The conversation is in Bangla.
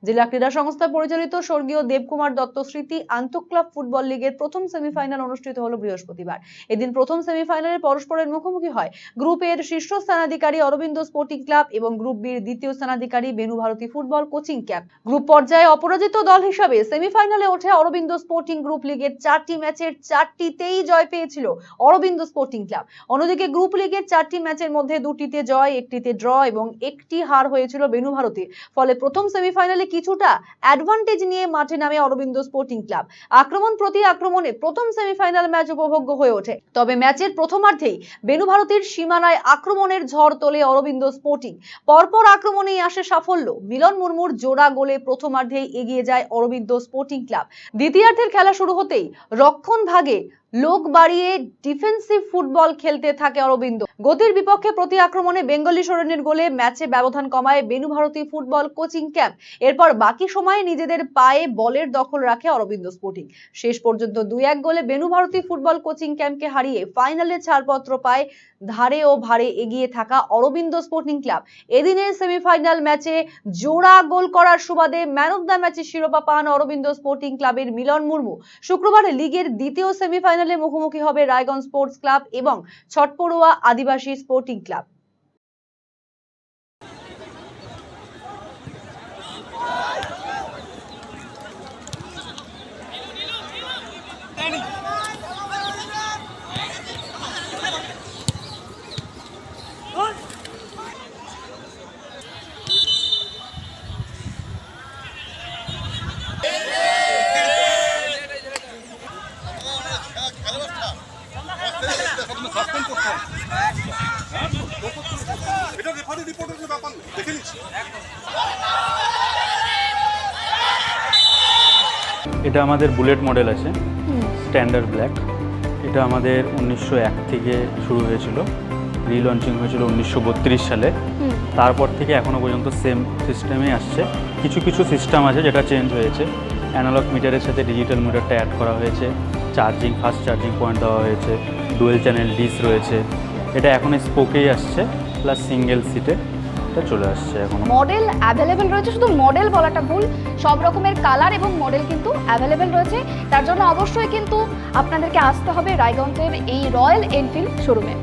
জেলা ক্রীড়া সংস্থা পরিচালিত স্বর্গীয় দেবকুমার দত্ত স্মৃতি আন্তঃক্লাব ফুটবল লিগের প্রথম সেমিফাইনাল অনুষ্ঠিত হলো বৃহস্পতিবার। এদিন প্রথম সেমিফাইনালে পরস্পরের মুখোমুখি হয় গ্রুপ এর শীর্ষ স্থানাধিকারী অরবিন্দ স্পোর্টিং ক্লাব এবং গ্রুপ বির দ্বিতীয় স্থানাধিকারী Benu Bharati football coaching camp. Group পর্যায়ে অপরাজিত দল হিসাবে সেমিফাইনালে ওঠে অরবিন্দ স্পোর্টিং গ্রুপ লিগের 4টি ম্যাচের 4টিতেই জয় পেয়েছিল অরবিন্দ স্পোর্টিং ক্লাব। অন্যদিকে গ্রুপ লিগের 4টি ম্যাচের মধ্যে 2টিতে জয়, 1টিতে ড্র এবং 1টি হার হয়েছিল বেনু ভারতীর। ফলে প্রথম সেমিফাইনালে কিছুটা অ্যাডভান্টেজ নিয়ে মাঠে নামে অরবিন্দ স্পোর্টিং ক্লাব। আক্রমণ প্রতি আক্রমণে প্রথম সেমিফাইনাল ম্যাচ উপভোগ্য হয়ে ওঠে। তবে ম্যাচের প্রথমার্ধেই বেনু ভারতীর সীমানায় আক্রমণের ঝড় তোলে অরবিন্দ স্পোর্টিং। পরপর আক্রমণেই আসে সাফল্য। মিলন মুর্মুর জোড়া গোলে প্রথমার্ধেই এগিয়ে যায় অরবিন্দ স্পোর্টিং ক্লাব। দ্বিতীয়ার্ধের খেলা শুরু হতেই রক্ষণ ভাগে লোক বাড়িয়ে ডিফেন্সিভ ফুটবল খেলতে থাকে অরবিন্দ। গতির বিপক্ষে প্রতি আক্রমণে বেঙ্গলি সরেনের গোলে ম্যাচে ব্যবধান কমায় Benu Bharati football coaching camp. এরপর বাকি সময়ে নিজেদের পায়ে বলের দখল রাখে অরবিন্দ স্পোর্টিং। শেষ পর্যন্ত 2-1 গোলে বেনু ভারতী ফুটবল কোচিং ক্যাম্পকে হারিয়ে ফাইনালে ছাড়পত্র পায় ধারে ও ভারে এগিয়ে থাকা অরবিন্দ স্পোর্টিং ক্লাব। এদিনের সেমিফাইনাল ম্যাচে জোড়া গোল করার সুবাদে ম্যান অফ দ্য ম্যাচের শিরোপা পান অরবিন্দ স্পোর্টিং ক্লাবের মিলন মুর্মু। শুক্রবার লিগের দ্বিতীয় সেমিফাইনালে মুখোমুখি হবে রায়গঞ্জ স্পোর্টস ক্লাব এবং ছটপড়ুয়া আদিবাসী স্পোর্টিং ক্লাব। এটা আমাদের বুলেট মডেল আছে, স্ট্যান্ডার্ড ব্ল্যাক। এটা আমাদের 1901 থেকে শুরু হয়েছিল, রিলঞ্চিং হয়েছিল 1932 সালে। তারপর থেকে এখনো পর্যন্ত সেম সিস্টেমে আসছে। কিছু কিছু সিস্টেম আছে যেটা চেঞ্জ হয়েছে। অ্যানালগ মিটারের সাথে ডিজিটাল মিটারটা অ্যাড করা হয়েছে, চার্জিং ফাস্ট চার্জিং পয়েন্ট দেওয়া হয়েছে, ডুয়েল চ্যানেল ডিস রয়েছে। এটা এখন স্পোকেই আসছে, প্লাস সিঙ্গেল সিটে এটা চলে আসছে। এখন মডেল অ্যাভেলেবেল রয়েছে, শুধু মডেল বলাটা ভুল, সব রকমের কালার এবং মডেল কিন্তু অ্যাভেলেবেল রয়েছে। তার জন্য অবশ্যই কিন্তু আপনাদেরকে আসতে হবে রায়গঞ্জের এই রয়্যাল এনফিল্ড শোরুমে।